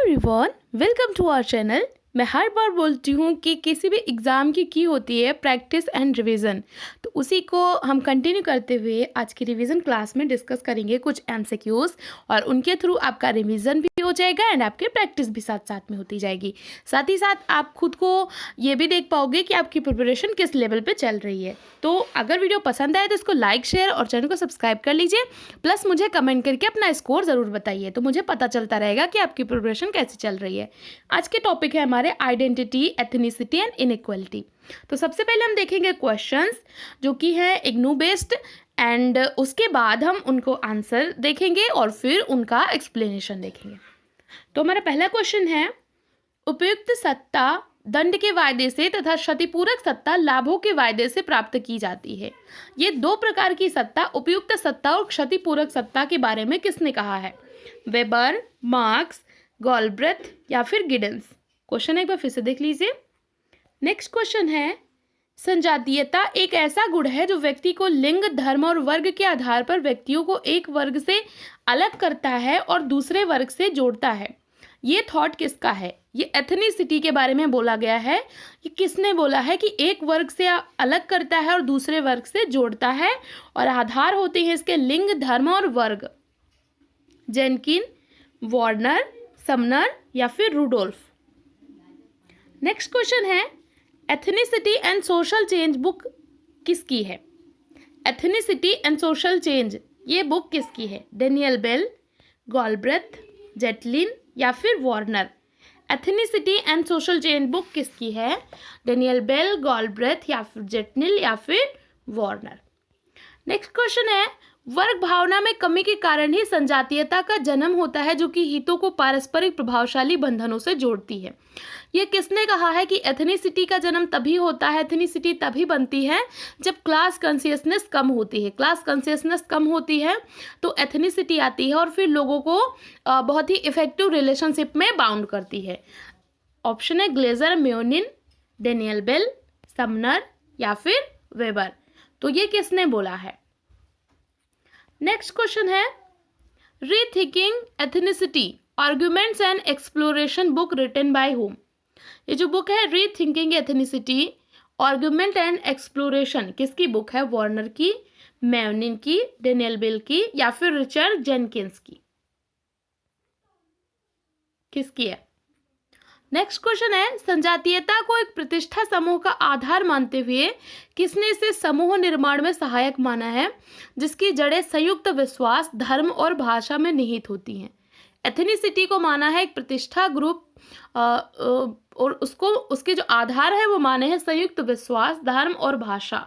Everyone, welcome to our channel. मैं हर बार बोलती हूँ कि किसी भी एग्ज़ाम की होती है प्रैक्टिस एंड रिवीजन, तो उसी को हम कंटिन्यू करते हुए आज की रिवीजन क्लास में डिस्कस करेंगे कुछ एमसीक्यूज़, और उनके थ्रू आपका रिवीजन भी हो जाएगा एंड आपकी प्रैक्टिस भी साथ साथ में होती जाएगी। साथ ही साथ आप खुद को ये भी देख पाओगे कि आपकी प्रिपरेशन किस लेवल पे चल रही है। तो अगर वीडियो पसंद आए तो इसको लाइक, शेयर और चैनल को सब्सक्राइब कर लीजिए। प्लस मुझे कमेंट करके अपना स्कोर ज़रूर बताइए, तो मुझे पता चलता रहेगा कि आपकी प्रिपरेशन कैसी चल रही है। आज के टॉपिक है हमारे आइडेंटिटी, एथनिसिटी एंड इनइक्वालिटी। तो सबसे पहले हम देखेंगे क्वेश्चंस जो कि है इग्नू बेस्ड, एंड उसके बाद हम उनको आंसर देखेंगे और फिर उनका एक्सप्लेनेशन देखेंगे। तो हमारा पहला क्वेश्चन है, उपयुक्त सत्ता दंड के वायदे से तथा क्षतिपूरक सत्ता लाभों के वायदे से प्राप्त की जाती है। ये दो प्रकार की सत्ता, उपयुक्त सत्ता और क्षतिपूरक सत्ता के बारे में किसने कहा है? वेबर, मार्क्स, गॉलब्रेथ या फिर गिडन्स। क्वेश्चन एक बार फिर से देख लीजिए। नेक्स्ट क्वेश्चन है, संजातीयता एक ऐसा गुण है जो व्यक्ति को लिंग, धर्म और वर्ग के आधार पर व्यक्तियों को एक वर्ग से अलग करता है और दूसरे वर्ग से जोड़ता है। ये थॉट किसका है? ये एथनिसिटी के बारे में बोला गया है। ये किसने बोला है कि एक वर्ग से अलग करता है और दूसरे वर्ग से जोड़ता है, और आधार होते हैं इसके लिंग, धर्म और वर्ग? जेनकिन, वार्नर, समनर या फिर रूडोल्फ। नेक्स्ट क्वेश्चन है, ethnicity and social change book किसकी है? एथनिसिटी एंड सोशल चेंज ये बुक किसकी है? डेनियल बेल, गॉलब्रेथ, जेटलिन या फिर Warner. Ethnicity and social change book किसकी है? डेनियल बेल, गॉलब्रेथ या फिर जेटलिन या फिर वार्नर। नेक्स्ट क्वेश्चन है, वर्ग भावना में कमी के कारण ही संजातीयता का जन्म होता है जो कि हितों को पारस्परिक प्रभावशाली बंधनों से जोड़ती है। ये किसने कहा है कि एथनिसिटी का जन्म तभी होता है, एथनिसिटी तभी बनती है जब क्लास कॉन्शियसनेस कम होती है। क्लास कॉन्शियसनेस कम होती है तो एथनिसिटी आती है और फिर लोगों को बहुत ही इफेक्टिव रिलेशनशिप में बाउंड करती है। ऑप्शन है Glazer, Moynihan, Daniel Bell, Sumner या फिर वेबर। तो ये किसने बोला है? नेक्स्ट क्वेश्चन है, rethinking ethnicity arguments and exploration book written by whom. ये जो बुक है rethinking ethnicity argument and exploration, किसकी बुक है? वार्नर की, मेयोनिन की, डेनियल बेल की या फिर रिचर्ड जेनकिंस की? किसकी है? नेक्स्ट क्वेश्चन है, संजातीयता को एक प्रतिष्ठा समूह का आधार मानते हुए किसने इसे समूह निर्माण में सहायक माना है जिसकी जड़ें संयुक्त विश्वास, धर्म और भाषा में निहित होती हैं? एथनिसिटी को माना है एक प्रतिष्ठा ग्रुप, और उसको उसके जो आधार है वो माने हैं संयुक्त विश्वास, धर्म और भाषा।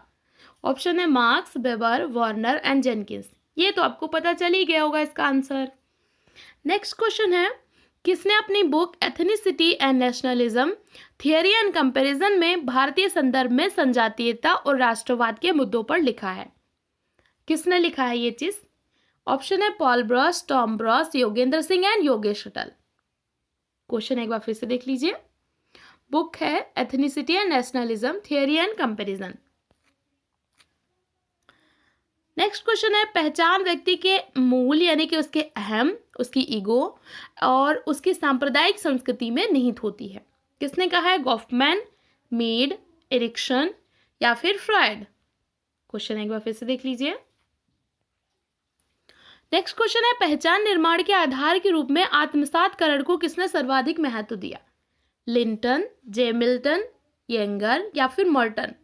ऑप्शन है marks, weber, Warner and Jenkins. ये तो आपको पता चल ही गया होगा इसका आंसर। नेक्स्ट क्वेश्चन है, किसने अपनी book ethnicity and nationalism theory and comparison में भारतीय संदर्भ में संजातीयता और राष्ट्रवाद के मुद्दों पर लिखा है? किसने लिखा है ये चीज? ऑप्शन है Paul Bros, Tom Bros, Yogendra Singh and Yogesh Atal. Question एक बार फिर से देख लीजिए। बुक है ethnicity and nationalism theory and comparison. Next question है, पहचान व्यक्ति के मूल यानी कि उसके अहम, उसकी ईगो और उसकी सांप्रदायिक संस्कृति में निहित होती है। किसने कहा है? गॉफमैन, मीड, एरिक्सन या फिर फ्रॉयड। क्वेश्चन एक बार फिर से देख लीजिए। नेक्स्ट क्वेश्चन है, पहचान निर्माण के आधार के रूप में आत्मसातकरण को किसने सर्वाधिक महत्व दिया? लिंटन, जे मिल्टन, यंगर या फिर मर्टन।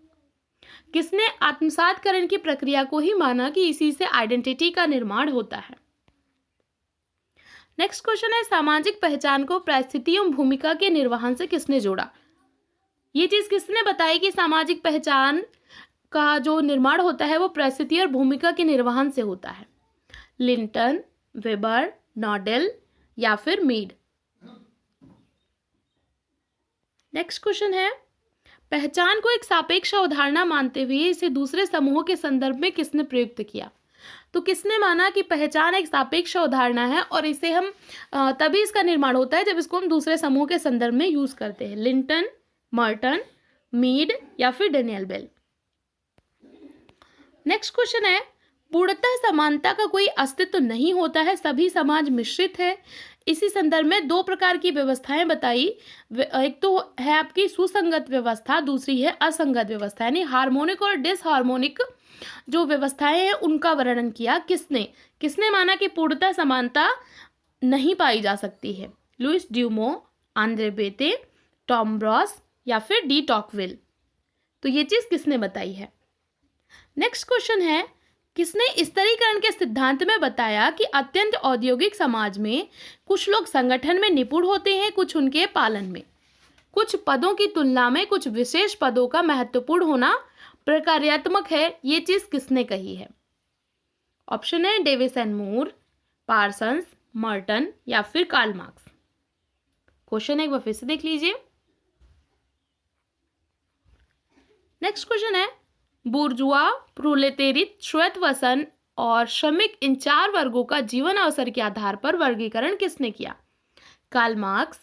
किसने आत्मसातकरण की प्रक्रिया को ही माना कि इसी से आइडेंटिटी का निर्माण होता है? नेक्स्ट क्वेश्चन है, सामाजिक पहचान को परिस्थिति एवं भूमिका के निर्वहन से किसने जोड़ा? ये चीज किसने बताई कि सामाजिक पहचान का जो निर्माण होता है वो परिस्थिति और भूमिका के निर्वहन से होता है? लिंटन, वेबर, नॉडेल या फिर मीड। नेक्स्ट क्वेश्चन है, पहचान को एक सापेक्ष अवधारणा मानते हुए इसे दूसरे समूहों के संदर्भ में किसने प्रयुक्त किया? तो किसने माना कि पहचान एक सापेक्ष अवधारणा है और इसे हम तभी इसका निर्माण होता है जब इसको हम दूसरे समूह के संदर्भ में यूज करते हैं? लिंटन, मर्टन, मीड या फिर डेनियल बेल। नेक्स्ट क्वेश्चन है, पूर्णतः समानता का कोई अस्तित्व नहीं होता है, सभी समाज मिश्रित है। इसी संदर्भ में दो प्रकार की व्यवस्थाएं बताई। एक तो है आपकी सुसंगत व्यवस्था, दूसरी है असंगत व्यवस्था, यानी हार्मोनिक और डिसहार्मोनिक जो व्यवस्थाएं हैं उनका वर्णन किया। किसने किसने माना कि पूर्णतः समानता नहीं पाई जा सकती है? Louis Dumont, Andre Beteille, Tom Brass या फिर डी टॉकविल। तो ये चीज किसने बताई है? नेक्स्ट क्वेश्चन है, किसने स्तरीकरण के सिद्धांत में बताया कि अत्यंत औद्योगिक समाज में कुछ लोग संगठन में निपुण होते हैं, कुछ उनके पालन में। कुछ पदों की तुलना में कुछ विशेष पदों का महत्वपूर्ण होना प्रकार्यात्मक है। ये चीज किसने कही है? ऑप्शन है Davis and Moore, Parsons, Merton या फिर कार्ल मार्क्स। क्वेश्चन एक बार फिर से देख लीजिए। नेक्स्ट क्वेश्चन है, बुर्जुआ, प्रोलेटेरित, श्वेतवसन और श्रमिक इन चार वर्गों का जीवन अवसर के आधार पर वर्गीकरण किसने किया? Karl Marx,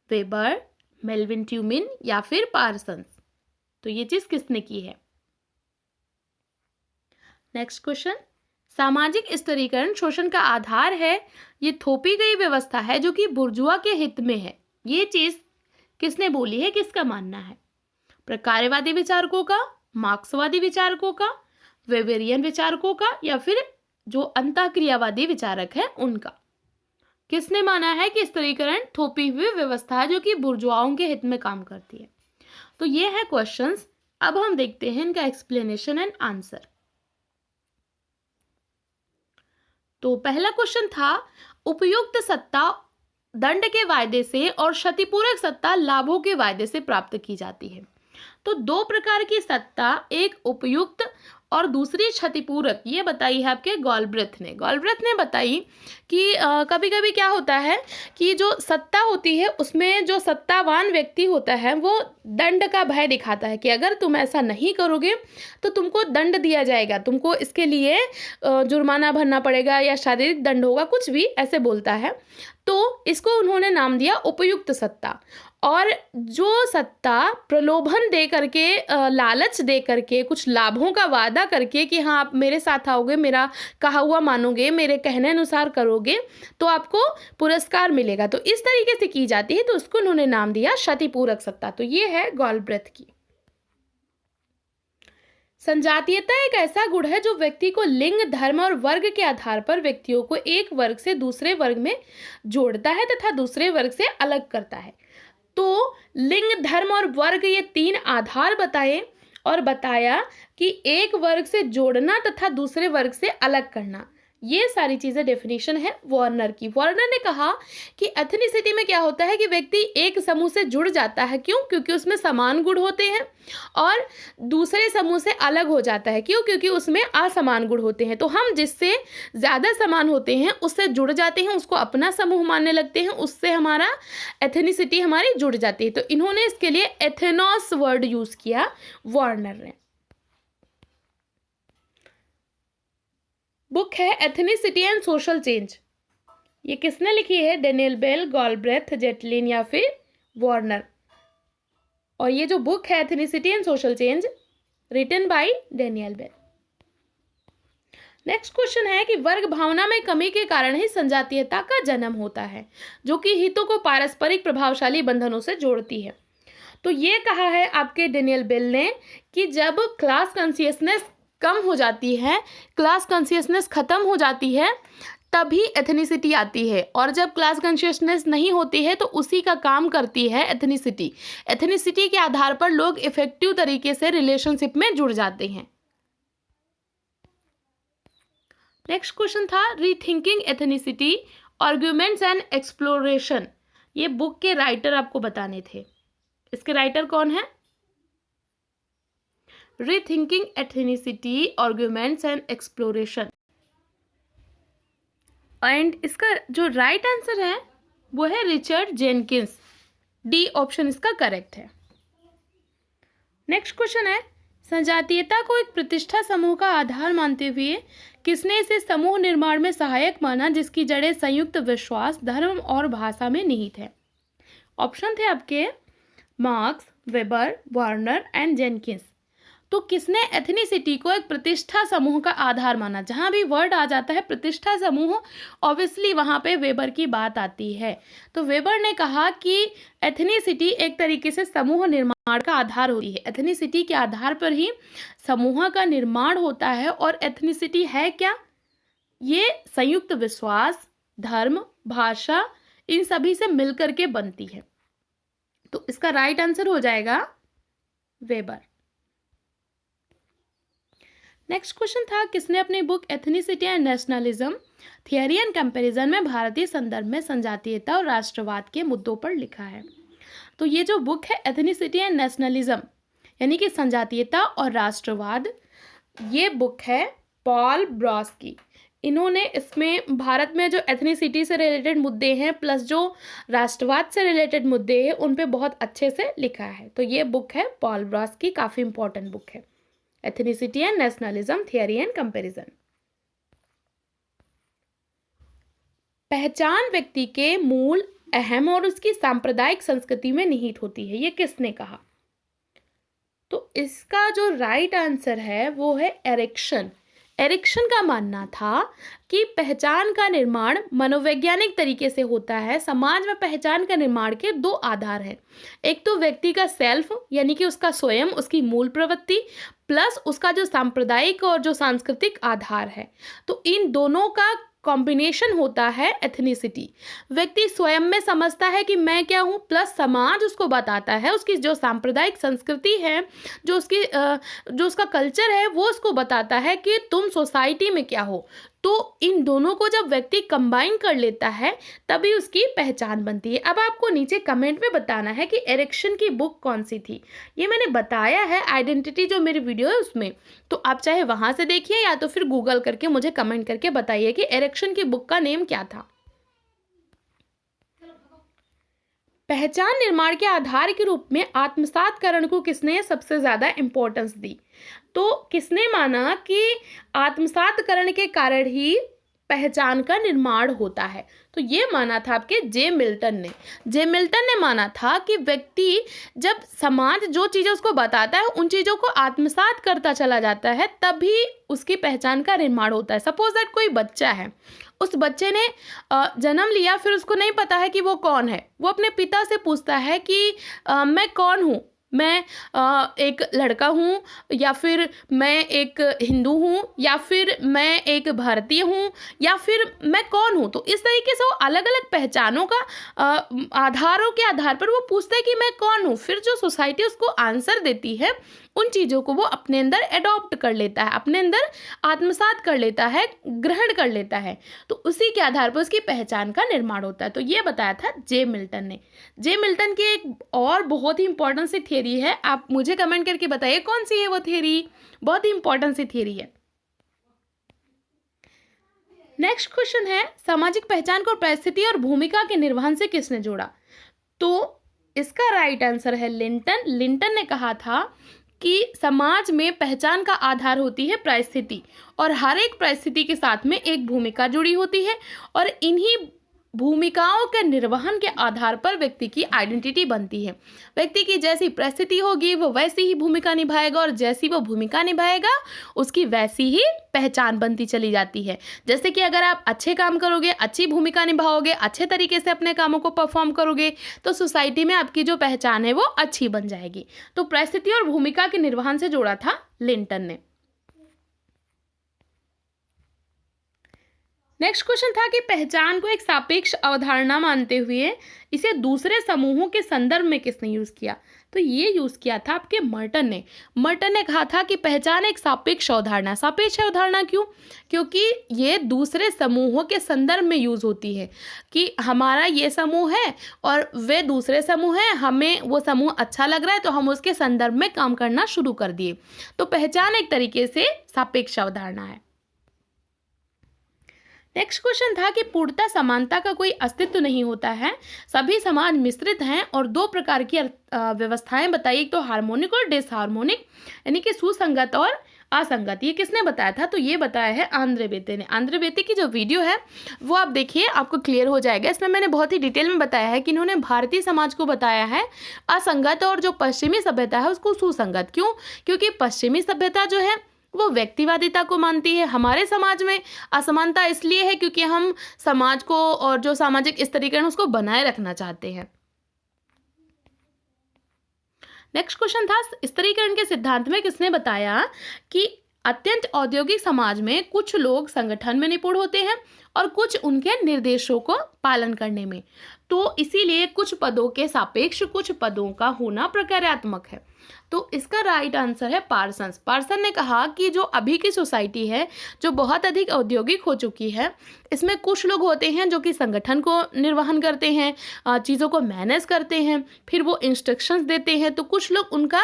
Weber, Melvin Tumin या फिर पार्सन्स। तो ये चीज किसने की है? नेक्स्ट क्वेश्चन, सामाजिक स्तरीकरण शोषण का आधार है, ये थोपी गई व्यवस्था है जो कि बुर्जुआ के हित में है। ये चीज किसने बोली है, किसका मानना है? प्रकार्यवादी विचारकों का, मार्क्सवादी विचारकों का, वेबेरियन विचारकों का या फिर जो अंतःक्रियावादी विचारक है उनका? किसने माना है कि स्तरीकरण थोपी हुई व्यवस्था है जो कि बुर्जुआओं के हित में काम करती है? तो ये है क्वेश्चंस। अब हम देखते हैं इनका एक्सप्लेनेशन एंड आंसर। तो पहला क्वेश्चन था, उपयुक्त सत्ता दंड के वायदे से और क्षतिपूरक सत्ता लाभों के वायदे से प्राप्त की जाती है। तो दो प्रकार की सत्ता, एक उपयुक्त और दूसरी क्षतिपूरक, ये बताई है आपके गॉलब्रेथ ने। गॉलब्रेथ ने बताई कि कभी कभी क्या होता है कि जो सत्ता होती है उसमें जो सत्तावान व्यक्ति होता है वो दंड का भय दिखाता है कि अगर तुम ऐसा नहीं करोगे तो तुमको दंड दिया जाएगा, तुमको इसके लिए जुर्माना भरना पड़ेगा या शारीरिक दंड होगा, कुछ भी ऐसे बोलता है। तो इसको उन्होंने नाम दिया उपयुक्त सत्ता। और जो सत्ता प्रलोभन दे करके, लालच दे करके, कुछ लाभों का वादा करके कि हाँ आप मेरे साथ आओगे, मेरा कहा हुआ मानोगे, मेरे कहने अनुसार करोगे तो आपको पुरस्कार मिलेगा, तो इस तरीके से की जाती है, तो उसको उन्होंने नाम दिया क्षतिपूरक सत्ता। तो ये है गॉलब्रेथ की। संजातीयता एक ऐसा गुण है जो व्यक्ति को लिंग, धर्म और वर्ग के आधार पर व्यक्तियों को एक वर्ग से दूसरे वर्ग में जोड़ता है तथा दूसरे वर्ग से अलग करता है। तो लिंग, धर्म और वर्ग, ये तीन आधार बताए और बताया कि एक वर्ग से जोड़ना तथा दूसरे वर्ग से अलग करना, ये सारी चीज़ें डेफिनेशन है वार्नर की। वार्नर ने कहा कि एथनिसिटी में क्या होता है कि व्यक्ति एक समूह से जुड़ जाता है, क्यों? क्योंकि उसमें समान गुण होते हैं, और दूसरे समूह से अलग हो जाता है, क्यों? क्योंकि उसमें असमान गुण होते हैं। तो हम जिससे ज़्यादा समान होते हैं उससे जुड़ जाते हैं, उसको अपना समूह मानने लगते हैं, उससे हमारा एथनिसिटी हमारी जुड़ जाती है। तो इन्होंने इसके लिए एथेनॉस वर्ड यूज़ किया वार्नर ने। बुक है एथनिसिटी एंड सोशल चेंज। ये किसने लिखी है? डेनियल बेल, गॉलब्रेथ, जेटलिन या फिर वार्नर। और ये जो बुक है ethnicity and social change, written by Daniel Bell. Next question है कि वर्ग भावना में कमी के कारण ही संजातीयता का जन्म होता है, जो कि हितों को पारस्परिक प्रभावशाली बंधनों से जोड़ती है। तो ये कहा है आपके डेनियल बेल ने कि जब क्लास कॉन्शियसनेस कम हो जाती है, क्लास कॉन्शियसनेस खत्म हो जाती है, तभी एथनिसिटी आती है। और जब क्लास कॉन्शियसनेस नहीं होती है तो उसी का काम करती है एथनिसिटी। एथनिसिटी के आधार पर लोग इफेक्टिव तरीके से रिलेशनशिप में जुड़ जाते हैं। नेक्स्ट क्वेश्चन था rethinking ethnicity, arguments and exploration. ये बुक के राइटर आपको बताने थे। इसके राइटर कौन है? Rethinking ethnicity, arguments and exploration. And इसका जो राइट आंसर है वो है रिचर्ड जेनकिंस। डी ऑप्शन इसका करेक्ट है। नेक्स्ट क्वेश्चन है, संजातीयता को एक प्रतिष्ठा समूह का आधार मानते हुए किसने इसे समूह निर्माण में सहायक माना जिसकी जड़ें संयुक्त विश्वास, धर्म और भाषा में निहित है? ऑप्शन थे आपके marks, weber, Warner and Jenkins. तो किसने एथनिसिटी को एक प्रतिष्ठा समूह का आधार माना? जहाँ भी वर्ड आ जाता है प्रतिष्ठा समूह, ऑब्वियसली वहाँ पे वेबर की बात आती है। तो वेबर ने कहा कि एथनिसिटी एक तरीके से समूह निर्माण का आधार होती है। एथनिसिटी के आधार पर ही समूह का निर्माण होता है। और एथनिसिटी है क्या? ये संयुक्त विश्वास, धर्म, भाषा, इन सभी से मिलकर के बनती है। तो इसका राइट आंसर हो जाएगा वेबर। नेक्स्ट क्वेश्चन था, किसने अपनी book ethnicity and nationalism theory and comparison में भारतीय संदर्भ में संजातीयता और राष्ट्रवाद के मुद्दों पर लिखा है? तो ये जो बुक है एथनिसिटी एंड नेशनलिज्म यानी कि संजातीयता और राष्ट्रवाद, ये बुक है पॉल ब्रॉस की। इन्होंने इसमें भारत में जो एथनिसिटी से रिलेटेड मुद्दे हैं प्लस जो राष्ट्रवाद से रिलेटेड मुद्दे हैं उन पे बहुत अच्छे से लिखा है। तो ये बुक है पॉल ब्रॉस की, काफ़ी इंपॉर्टेंट बुक है, ethnicity and nationalism theory and comparison. पहचान व्यक्ति के मूल, अहम और उसकी सांप्रदायिक संस्कृति में निहित होती है, ये किसने कहा? तो इसका जो राइट आंसर है वो है एरिक्सन। एरिक्सन का मानना था कि पहचान का निर्माण मनोवैज्ञानिक तरीके से होता है। समाज में पहचान का निर्माण के दो आधार हैं, एक तो व्यक्ति का सेल्फ यानी कि उसका स्वयं, उसकी मूल प्रवृत्ति, प्लस उसका जो सांप्रदायिक और जो सांस्कृतिक आधार है। तो इन दोनों का कॉम्बिनेशन होता है एथनिसिटी। व्यक्ति स्वयं में समझता है कि मैं क्या हूँ, प्लस समाज उसको बताता है, उसकी जो सांप्रदायिक संस्कृति है, जो उसका कल्चर है वो उसको बताता है कि तुम सोसाइटी में क्या हो। तो इन दोनों को जब व्यक्ति कंबाइन कर लेता है तभी उसकी पहचान बनती है। अब आपको नीचे कमेंट में बताना है कि एरिक्सन की बुक कौन सी थी। ये मैंने बताया है आइडेंटिटी जो मेरी वीडियो है उसमें, तो आप चाहे वहाँ से देखिए या तो फिर गूगल करके मुझे कमेंट करके बताइए कि एरिक्सन की बुक का नेम क्या था। पहचान निर्माण के आधार के रूप में आत्मसातकरण को किसने सबसे ज़्यादा इम्पोर्टेंस दी? तो किसने माना कि आत्मसातकरण के कारण ही पहचान का निर्माण होता है? तो ये माना था आपके जे मिल्टन ने। जे मिल्टन ने माना था कि व्यक्ति जब समाज जो चीज़ें उसको बताता है उन चीज़ों को आत्मसात करता चला जाता है तभी उसकी पहचान का निर्माण होता है। सपोज दैट कोई बच्चा है, उस बच्चे ने जन्म लिया, फिर उसको नहीं पता है कि वो कौन है। वो अपने पिता से पूछता है कि मैं कौन हूँ, मैं एक लड़का हूँ या फिर मैं एक हिंदू हूँ या फिर मैं एक भारतीय हूँ या फिर मैं कौन हूँ। तो इस तरीके से वो अलग अलग पहचानों का आधारों के आधार पर वो पूछता है कि मैं कौन हूँ। फिर जो सोसाइटी उसको आंसर देती है उन चीज़ों को वो अपने अंदर एडॉप्ट कर लेता है, अपने अंदर आत्मसात कर लेता है, ग्रहण कर लेता है। तो उसी के आधार पर उसकी पहचान का निर्माण होता है। तो ये बताया था जे मिल्टन ने। जे मिल्टन की एक और बहुत ही इंपॉर्टेंट सी थियरी है, आप मुझे कमेंट करके बताइए कौन सी है वो थियरी, बहुत ही इंपॉर्टेंट सी थियरी है। नेक्स्ट क्वेश्चन है, सामाजिक पहचान को परिस्थिति और भूमिका के निर्वहन से किसने जोड़ा? तो इसका राइट आंसर है लिंटन। लिंटन ने कहा था कि समाज में पहचान का आधार होती है परिस्थिति और हर एक परिस्थिति के साथ में एक भूमिका जुड़ी होती है और इन्हीं भूमिकाओं के निर्वहन के आधार पर व्यक्ति की आइडेंटिटी बनती है। व्यक्ति की जैसी परिस्थिति होगी वो वैसी ही भूमिका निभाएगा और जैसी वो भूमिका निभाएगा उसकी वैसी ही पहचान बनती चली जाती है। जैसे कि अगर आप अच्छे काम करोगे, अच्छी भूमिका निभाओगे, अच्छे तरीके से अपने कामों को परफॉर्म करोगे तो सोसाइटी में आपकी जो पहचान है वो अच्छी बन जाएगी। तो परिस्थिति और भूमिका के निर्वहन से जोड़ा था लिंटन ने। नेक्स्ट क्वेश्चन था कि पहचान को एक सापेक्ष अवधारणा मानते हुए इसे दूसरे समूहों के संदर्भ में किसने यूज़ किया? तो ये यूज़ किया था आपके मर्टन ने। मर्टन ने कहा था कि पहचान एक सापेक्ष अवधारणा। सापेक्ष अवधारणा क्यों? क्योंकि ये दूसरे समूहों के संदर्भ में यूज़ होती है कि हमारा ये समूह है और वे दूसरे समूह हैं, हमें वो समूह अच्छा लग रहा है तो हम उसके संदर्भ में काम करना शुरू कर दिए। तो पहचान एक तरीके से सापेक्ष अवधारणा है। नेक्स्ट क्वेश्चन था कि पूर्णता समानता का कोई अस्तित्व नहीं होता है, सभी समाज मिश्रित हैं और दो प्रकार की व्यवस्थाएं बताइए, एक तो हार्मोनिक और डिसहार्मोनिक, यानी कि सुसंगत और असंगत। ये किसने बताया था? तो ये बताया है आंद्रे बेते ने। आंद्रे बेते की जो वीडियो है वो आप देखिए, आपको क्लियर हो जाएगा। इसमें मैंने बहुत ही डिटेल में बताया है कि इन्होंने भारतीय समाज को बताया है असंगत और जो पश्चिमी सभ्यता है उसको सुसंगत। क्यों? क्योंकि पश्चिमी सभ्यता जो है वो व्यक्तिवादिता को मानती है। हमारे समाज में असमानता इसलिए है क्योंकि हम समाज को और जो सामाजिक स्तरीकरण उसको बनाए रखना चाहते हैं। नेक्स्ट क्वेश्चन था, स्तरीकरण के सिद्धांत में किसने बताया कि अत्यंत औद्योगिक समाज में कुछ लोग संगठन में निपुण होते हैं और कुछ उनके निर्देशों को पालन करने में, तो इसीलिए कुछ पदों के सापेक्ष कुछ पदों का होना प्रकार्यात्मक है। तो इसका राइट आंसर है पार्सन्स। पार्सन ने कहा कि जो अभी की सोसाइटी है जो बहुत अधिक औद्योगिक हो चुकी है, इसमें कुछ लोग होते हैं जो कि संगठन को निर्वहन करते हैं, चीज़ों को मैनेज करते हैं, फिर वो इंस्ट्रक्शंस देते हैं, तो कुछ लोग उनका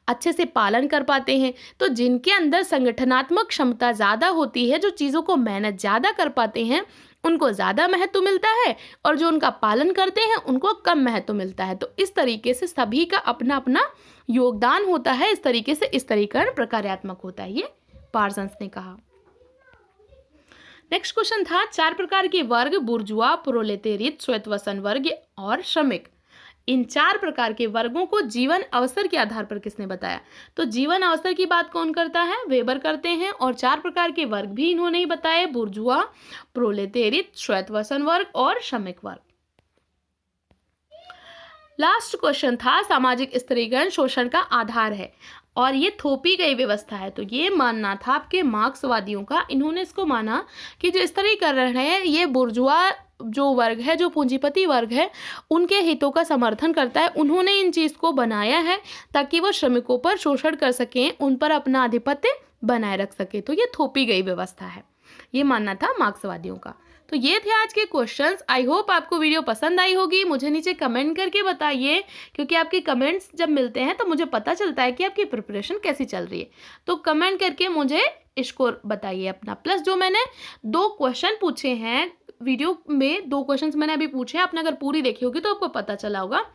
अच्छे से पालन कर पाते हैं। तो जिनके अंदर संगठनात्मक क्षमता ज़्यादा होती है, जो चीज़ों को मैनेज ज़्यादा कर पाते हैं, उनको ज़्यादा महत्व मिलता है, और जो उनका पालन करते हैं उनको कम महत्व मिलता है। तो इस तरीके से सभी का अपना अपना योगदान होता है। इस तरीके से स्तरीकरण प्रकार्यात्मक होता है, ये पार्सन्स ने कहा। नेक्स्ट क्वेश्चन था, 4 प्रकार के वर्ग बुर्जुआ, प्रोलेटेरियट, श्वेतवसन वर्ग और श्रमिक, इन 4 प्रकार के वर्गों को जीवन अवसर के आधार पर किसने बताया? तो जीवन अवसर की बात कौन करता है? वेबर करते हैं। और 4 प्रकार के वर्ग भी इन्होंने ही बताए, बुर्जुआ, प्रोलेटेरियट, श्वेतवसन वर्ग और श्रमिक वर्ग। लास्ट क्वेश्चन था, सामाजिक स्तरीकरण शोषण का आधार है और ये थोपी गई व्यवस्था है। तो ये मानना था आपके मार्क्सवादियों का। इन्होंने इसको माना कि जो स्तरीकरण है ये बुर्जुआ जो वर्ग है, जो पूंजीपति वर्ग है, उनके हितों का समर्थन करता है। उन्होंने इन चीज़ को बनाया है ताकि वो श्रमिकों पर शोषण कर सकें, उन पर अपना आधिपत्य बनाए रख सके। तो ये थोपी गई व्यवस्था है, ये मानना था मार्क्सवादियों का। तो ये थे आज के क्वेश्चंस। आई होप आपको वीडियो पसंद आई होगी। मुझे नीचे कमेंट करके बताइए, क्योंकि आपके कमेंट्स जब मिलते हैं तो मुझे पता चलता है कि आपकी प्रिपरेशन कैसी चल रही है। तो कमेंट करके मुझे स्कोर बताइए अपना। प्लस जो मैंने 2 क्वेश्चन पूछे हैं वीडियो में, 2 क्वेश्चंस मैंने अभी पूछे हैं, आपने अगर पूरी देखी होगी तो आपको पता चला होगा।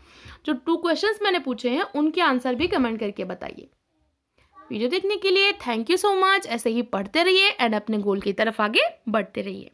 जो 2 क्वेश्चंस मैंने पूछे हैं उनके आंसर भी कमेंट करके बताइए। वीडियो देखने के लिए थैंक यू सो मच। ऐसे ही पढ़ते रहिए एंड अपने गोल की तरफ आगे बढ़ते रहिए।